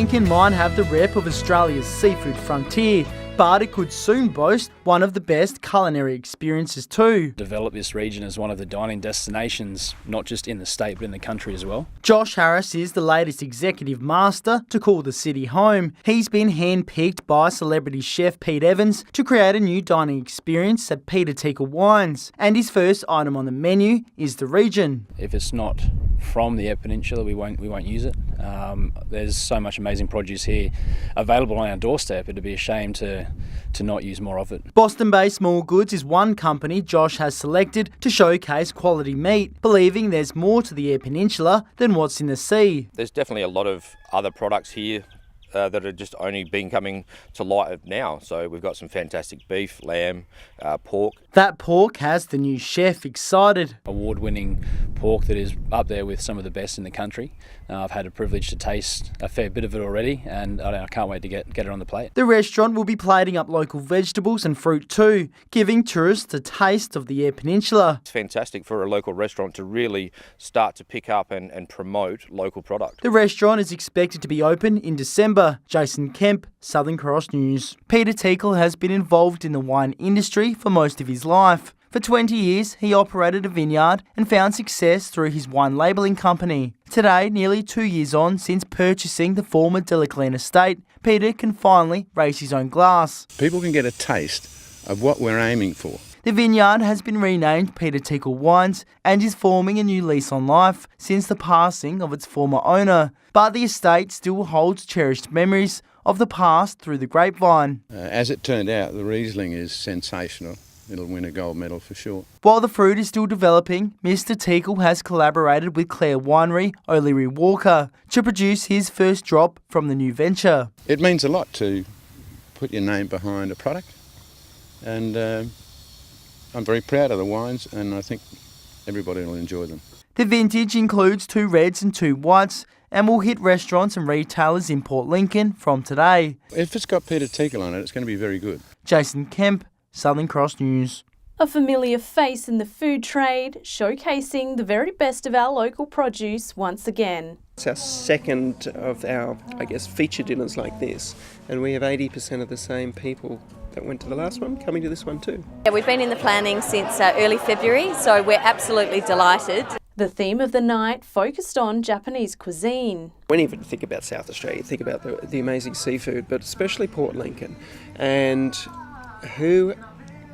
Lincoln might have the rep of Australia's seafood frontier, but it could soon boast one of the best culinary experiences too. Develop this region as one of the dining destinations, not just in the state but in the country as well. Josh Harris is the latest executive master to call the city home. He's been handpicked by celebrity chef Pete Evans to create a new dining experience at Peter Teakle Wines, and his first item on the menu is the region. If it's not from the Eyre Peninsula, we won't use it. There's so much amazing produce here available on our doorstep. It'd be a shame to not use more of it. Boston-based Small Goods is one company Josh has selected to showcase quality meat, believing there's more to the Eyre Peninsula than what's in the sea. There's definitely a lot of other products here that are just only been coming to light now. So we've got some fantastic beef, lamb, pork. That pork has the new chef excited. Award-winning pork that is up there with some of the best in the country. I've had a privilege to taste a fair bit of it already, and I can't wait to get it on the plate. The restaurant will be plating up local vegetables and fruit too, giving tourists a taste of the Eyre Peninsula. It's fantastic for a local restaurant to really start to pick up and promote local product. The restaurant is expected to be open in December. Jason Kemp, Southern Cross News. Peter Teakle has been involved in the wine industry for most of his life. For 20 years, he operated a vineyard and found success through his wine labelling company. Today, nearly 2 years on since purchasing the former Delaclean estate, Peter can finally raise his own glass. People can get a taste of what we're aiming for. The vineyard has been renamed Peter Teakle Wines and is forming a new lease on life since the passing of its former owner. But the estate still holds cherished memories of the past through the grapevine. As it turned out, the Riesling is sensational. It'll win a gold medal for sure. While the fruit is still developing, Mr. Teakle has collaborated with Clare Winery, O'Leary Walker, to produce his first drop from the new venture. It means a lot to put your name behind a product, and I'm very proud of the wines, and I think everybody will enjoy them. The vintage includes 2 reds and 2 whites, and will hit restaurants and retailers in Port Lincoln from today. If it's got Peter Teakle on it, it's going to be very good. Jason Kemp, Southern Cross News. A familiar face in the food trade, showcasing the very best of our local produce once again. It's our second of our, feature dinners like this, and we have 80% of the same people that went to the last one coming to this one too. Yeah, we've been in the planning since early February, so we're absolutely delighted. The theme of the night focused on Japanese cuisine. When you think about South Australia, you think about the amazing seafood, but especially Port Lincoln. And who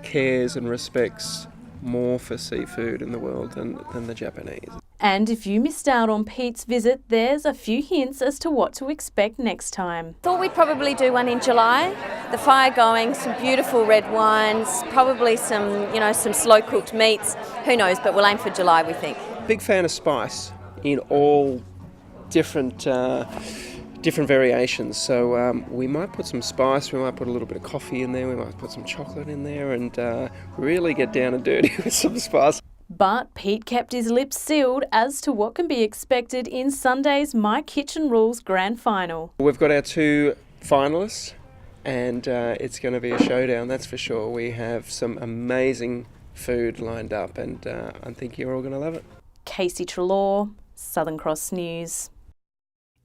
cares and respects more for seafood in the world than the Japanese? And if you missed out on Pete's visit, there's a few hints as to what to expect next time. Thought we'd probably do one in July. The fire going, some beautiful red wines, probably some slow cooked meats. Who knows, but we'll aim for July, we think. Big fan of spice in all different variations. So we might put some spice, we might put a little bit of coffee in there, we might put some chocolate in there, and really get down and dirty with some spice. But Pete kept his lips sealed as to what can be expected in Sunday's My Kitchen Rules Grand Final. We've got our 2 finalists, and it's going to be a showdown, that's for sure. We have some amazing food lined up, and I think you're all going to love it. Casey Trelaw, Southern Cross News.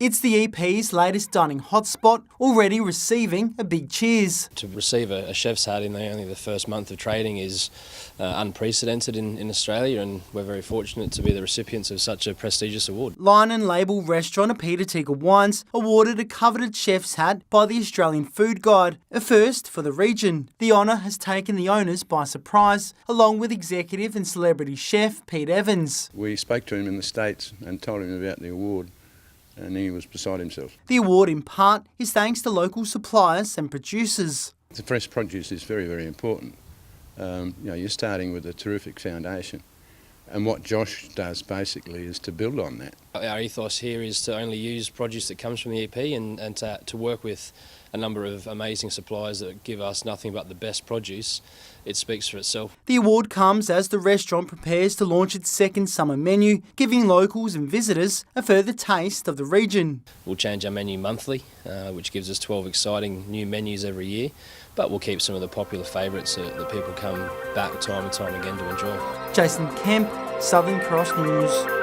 It's the EP's latest dining hotspot, already receiving a big cheers. To receive a chef's hat in only the first month of trading is unprecedented in Australia, and we're very fortunate to be the recipients of such a prestigious award. Line and label restaurant at Peter Teakle Wines awarded a coveted chef's hat by the Australian Food Guide, a first for the region. The honour has taken the owners by surprise, along with executive and celebrity chef Pete Evans. We spoke to him in the States and told him about the award, and he was beside himself. The award, in part, is thanks to local suppliers and producers. The fresh produce is very, very important. You're starting with a terrific foundation, and what Josh does basically is to build on that. Our ethos here is to only use produce that comes from the EP and to work with a number of amazing suppliers that give us nothing but the best produce. It speaks for itself. The award comes as the restaurant prepares to launch its second summer menu, giving locals and visitors a further taste of the region. We'll change our menu monthly, which gives us 12 exciting new menus every year, but we'll keep some of the popular favourites that people come back time and time again to enjoy. Jason Kemp, Southern Cross News.